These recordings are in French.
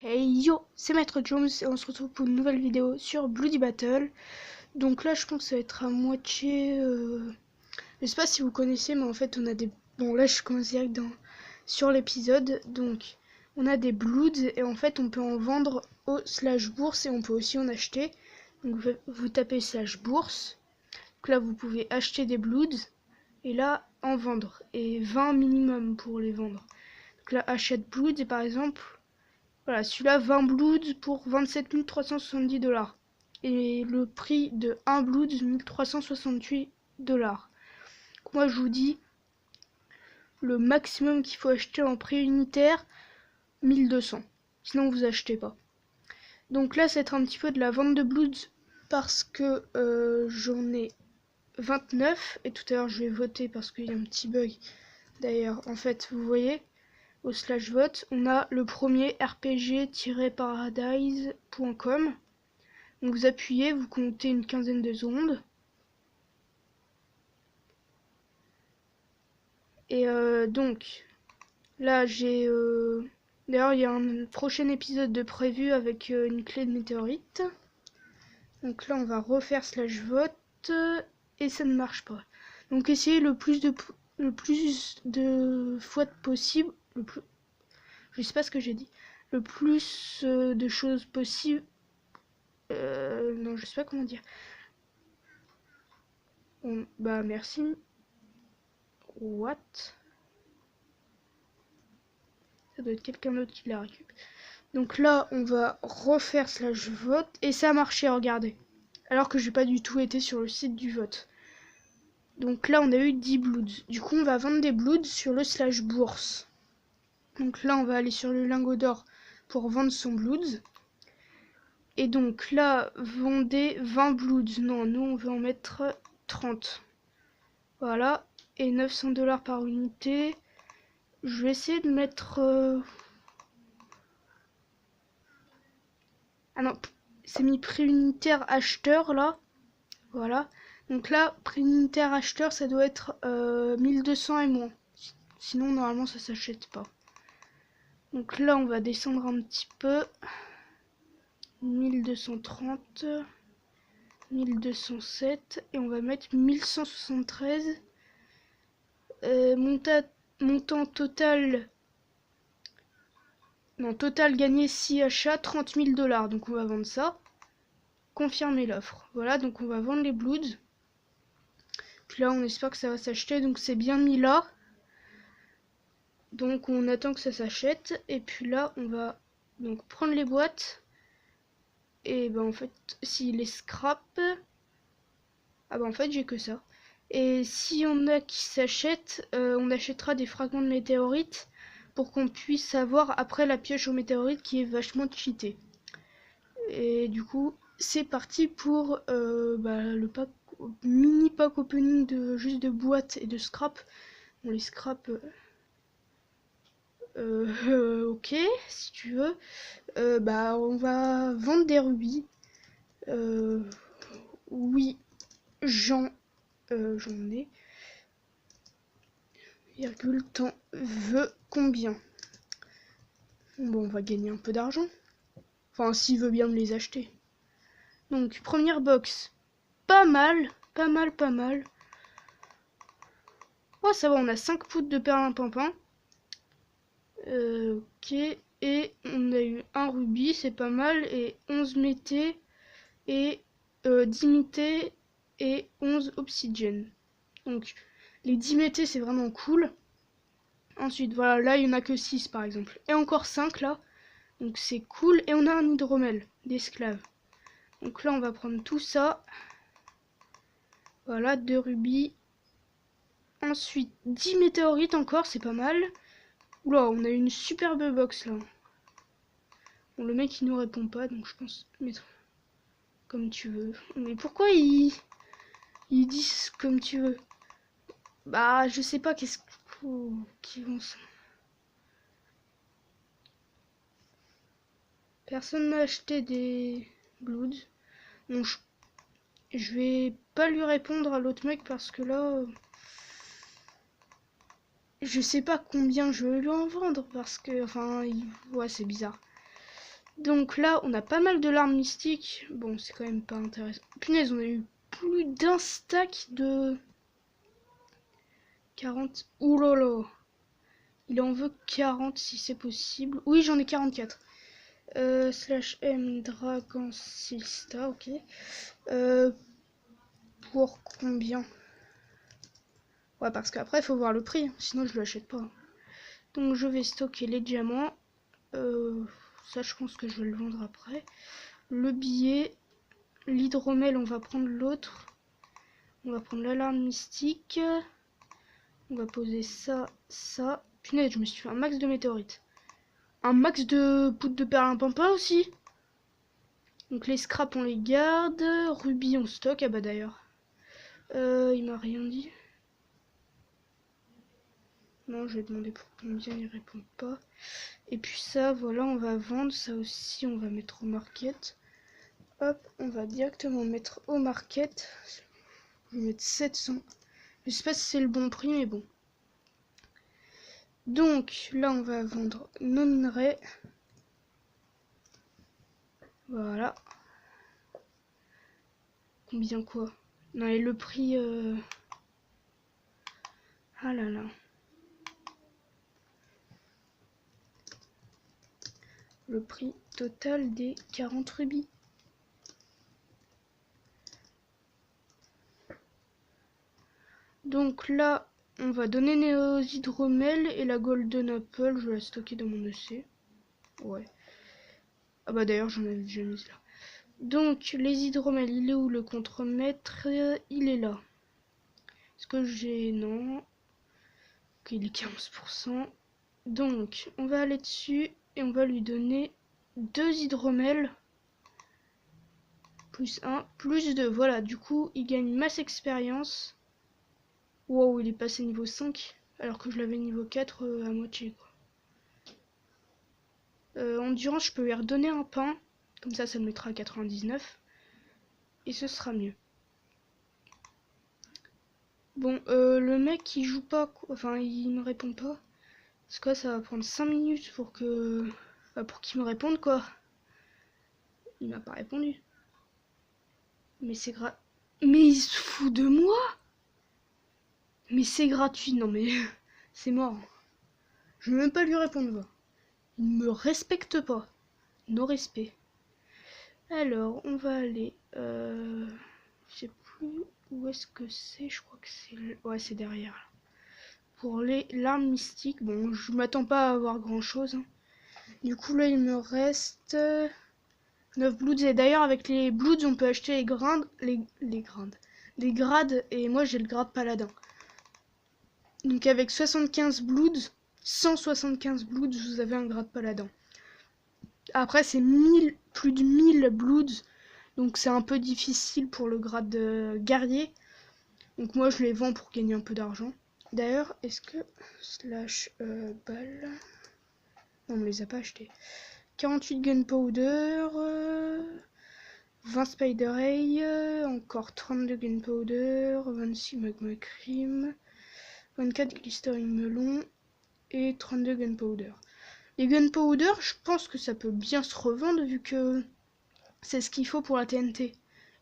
Hey yo, c'est Maître Jones et on se retrouve pour une nouvelle vidéo sur Bloody Battle. Donc là je pense que ça va être à moitié... Je sais pas si vous connaissez mais en fait on a des... Bon là je commence direct sur l'épisode. Donc on a des Bloods et en fait on peut en vendre au slash bourse et on peut aussi en acheter. Donc vous tapez slash bourse. Donc là vous pouvez acheter des Bloods et là en vendre. Et 20 minimum pour les vendre. Donc là achète Bloods et par exemple... Voilà, celui-là, 20 Bloods pour 27 370 $. Et le prix de 1 Blood, 1368 $. Moi, je vous dis, le maximum qu'il faut acheter en prix unitaire, 1200. Sinon, vous achetez pas. Donc là, ça va être un petit peu de la vente de Bloods parce que j'en ai 29. Et tout à l'heure, je vais voter parce qu'il y a un petit bug. D'ailleurs, en fait, vous voyez... Au slash vote, on a le premier rpg-paradise.com. Donc vous appuyez, vous comptez une quinzaine de secondes. Et donc, là j'ai... D'ailleurs, il y a un prochain épisode de prévu avec une clé de météorite. Donc là, on va refaire slash vote. Et ça ne marche pas. Donc essayez le plus de fois possible. Je sais pas ce que j'ai dit. Le plus de choses possibles. Non, je sais pas comment dire. Bah merci. What? Ça doit être quelqu'un d'autre qui la récupère. Donc là, on va refaire slash vote. Et ça a marché, regardez. Alors que j'ai pas du tout été sur le site du vote. Donc là, on a eu 10 Bloods. Du coup, on va vendre des Bloods sur le slash bourse. Donc là, on va aller sur le lingot d'or pour vendre son Bloods. Et donc là, vendez 20 Bloods. Non, nous, on va en mettre 30. Voilà. Et 900 $ par unité. Je vais essayer de mettre... Ah non, c'est mis prix unitaire acheteur là. Voilà. Donc là, prix unitaire acheteur, ça doit être 1200 et moins. Sinon, normalement, ça s'achète pas. Donc là, on va descendre un petit peu. 1230. 1207. Et on va mettre 1173. Montant total... Non, total gagné 6 achats, 30 000 $. Donc on va vendre ça. Confirmer l'offre. Voilà, donc on va vendre les Bloods. Puis là, on espère que ça va s'acheter. Donc c'est bien mis là. Donc on attend que ça s'achète. Et puis là, on va donc prendre les boîtes. Et ben en fait, s'il est scrap... Ah ben en fait, j'ai que ça. Et si on a qui s'achète, on achètera des fragments de météorites pour qu'on puisse avoir après la pioche aux météorites qui est vachement cheatée. Et du coup, c'est parti pour le pack, mini pack opening de juste de boîtes et de scrap. Bon, les scraps, ok, si tu veux. On va vendre des rubis. Oui, j'en ai. Virgule, t'en veux combien? Bon, on va gagner un peu d'argent. Enfin, s'il veut bien me les acheter. Donc, première box. Pas mal, pas mal, pas mal. Oh, ça va, on a 5 poutres de perlimpinpin. Ok, et on a eu un rubis, c'est pas mal. Et 11 mété et 10 mété et 11 obsidienne. Donc, les 10 mété, c'est vraiment cool. Ensuite, voilà, là, il n'y en a que 6 par exemple. Et encore 5 là. Donc, c'est cool. Et on a un hydromel d'esclaves. Donc là, on va prendre tout ça. Voilà, 2 rubis. Ensuite, 10 météorites encore, c'est pas mal. Oula, on a une superbe box là. Bon, le mec il nous répond pas, donc je pense mettre comme tu veux. Mais pourquoi ils disent comme tu veux? Bah, je sais pas qu'est-ce qu'ils vont. Personne n'a acheté des Bloods. Bon, je vais pas lui répondre à l'autre mec parce que là, je sais pas combien je vais lui en vendre parce que, enfin, ouais, c'est bizarre. Donc là, on a pas mal de larmes mystiques. Bon, c'est quand même pas intéressant. Punaise, on a eu plus d'un stack de 40. Ouh là là. Il en veut 40 si c'est possible. Oui, j'en ai 44. Slash M Dragon Sista, ok. Pour combien? Ouais, parce qu'après, il faut voir le prix. Sinon, je l'achète pas. Donc, je vais stocker les diamants. Ça, je pense que je vais le vendre après. Le billet. L'hydromel, on va prendre l'autre. On va prendre l'alarme mystique. On va poser ça, ça. Punaise, je me suis fait un max de météorites. Un max de poudre de perlimpinpin aussi. Donc les scraps, on les garde. Rubis, on stocke. Ah bah d'ailleurs. Il m'a rien dit. Non, je vais demander pour combien, il répond pas. Et puis ça, voilà, on va vendre. Ça aussi, on va mettre au market. Hop, on va directement mettre au market. Je vais mettre 700. Je sais pas si c'est le bon prix, mais bon. Donc là, on va vendre nos minerais. Voilà. Combien quoi? Non, et le prix... Ah là là. Le prix total des 40 rubis. Donc là, on va donner nos hydromel et la golden apple, je vais la stocker dans mon EC. Ouais. Ah bah d'ailleurs, j'en avais déjà mis là. Donc, les hydromel, il est où le contremaître? Il est là. Est-ce que j'ai... Non. Ok, il est 15%. Donc, on va aller dessus et on va lui donner 2 hydromel. Plus 1, plus 2. Voilà, du coup, il gagne masse expérience. Wow, il est passé niveau 5. Alors que je l'avais niveau 4 à moitié, quoi. Endurance, je peux lui redonner un pain. Comme ça, ça me mettra à 99. Et ce sera mieux. Bon, le mec, il joue pas, quoi. Enfin, il me répond pas. Parce que ça va prendre 5 minutes pour que... Enfin, pour qu'il me réponde, quoi. Il m'a pas répondu. Mais c'est Mais il se fout de moi. Mais c'est gratuit. Non, mais... c'est mort. Je vais même pas lui répondre, quoi. Il me respecte pas. No respect. Alors, on va aller... Je sais plus où est-ce que c'est. Je crois que c'est... Ouais, c'est derrière. Là. Pour l'arme mystique, bon, je m'attends pas à avoir grand-chose. Hein. Du coup, là, il me reste... 9 bloods. Et d'ailleurs, avec les bloods, on peut acheter les grindes... Les grindes. Les grades. Et moi, j'ai le grade paladin. Donc, avec 75 bloods... 175 bloods, vous avez un grade paladin. Après, c'est 1000, plus de 1000 bloods. Donc c'est un peu difficile pour le grade de guerrier. Donc moi je les vends pour gagner un peu d'argent. D'ailleurs, est-ce que... Slash balle... Non, on les a pas achetés. 48 gunpowder... 20 spider ray... encore 32 gunpowder... 26 magma cream... 24 glistering melon... Et 32 gunpowder. Les gunpowder, je pense que ça peut bien se revendre vu que c'est ce qu'il faut pour la TNT.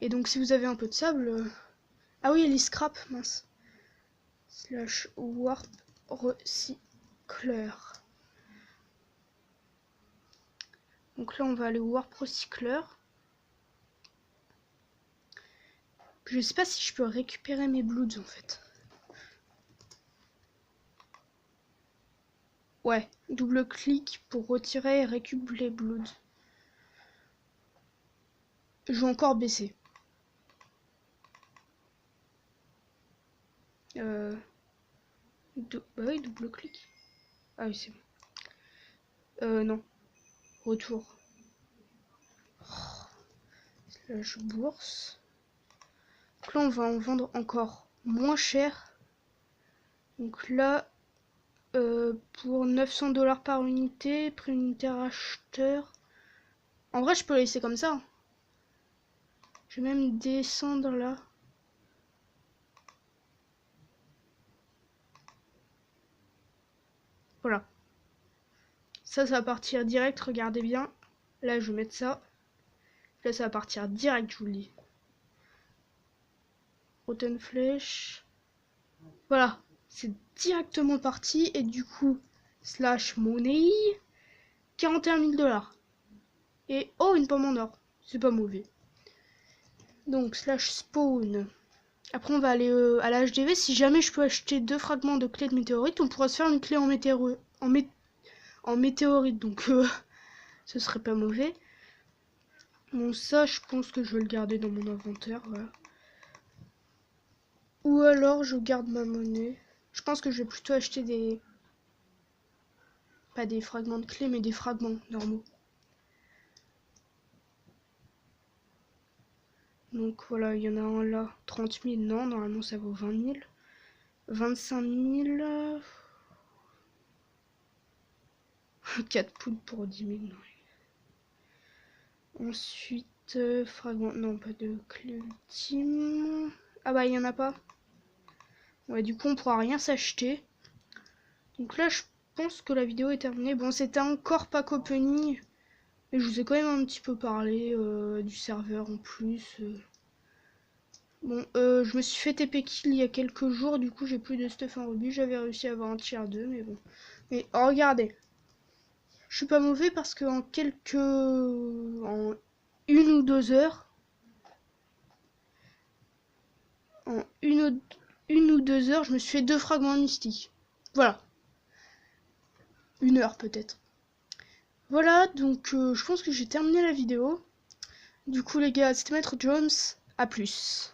Et donc si vous avez un peu de sable... Ah oui, les scraps, mince. Slash warp recycleur. Donc là, on va aller au warp recycleur. Je sais pas si je peux récupérer mes bloods en fait. Ouais, double clic pour retirer et récupérer les bloods. Je vais encore baisser. Bah oui, double clic. Ah oui, c'est bon. Non. Retour. Slash bourse. Donc là, on va en vendre encore moins cher. Donc là, pour 900 $ par unité, prix unitaire acheteur. En vrai, je peux laisser comme ça. Je vais même descendre là. Voilà. Ça va partir direct, regardez bien. Là, je vais mettre ça. Là, ça va partir direct, je vous le dis. Rotten Flèche. Voilà, c'est directement parti. Et du coup, slash money, 41 000 $. Et oh, une pomme en or. C'est pas mauvais. Donc, slash spawn. Après, on va aller à la HDV. Si jamais je peux acheter 2 fragments de clé de météorite, on pourra se faire une clé en météorite. Donc, ce serait pas mauvais. Bon, ça, je pense que je vais le garder dans mon inventaire. Voilà. Ou alors, je garde ma monnaie. Je pense que je vais plutôt acheter des... Pas des fragments de clé, mais des fragments normaux. Donc voilà, il y en a un là, 30 000, non, normalement ça vaut 20 000. 25 000. 4 poudres pour 10 000, non. Ensuite, fragment, non, pas de clé ultime. Ah bah, il y en a pas. Ouais, du coup, on pourra rien s'acheter. Donc là, je pense que la vidéo est terminée. Bon, c'était encore pack opening. Mais je vous ai quand même un petit peu parlé du serveur en plus. Bon, je me suis fait TP kill il y a quelques jours, du coup j'ai plus de stuff en rubis. J'avais réussi à avoir un tier 2, mais bon. Mais oh, regardez, je suis pas mauvais parce que en une ou deux heures, en une ou deux heures, je me suis fait 2 fragments mystiques. Voilà. 1 heure peut-être. Voilà, donc je pense que j'ai terminé la vidéo. Du coup les gars, c'était Maître Jones, à plus.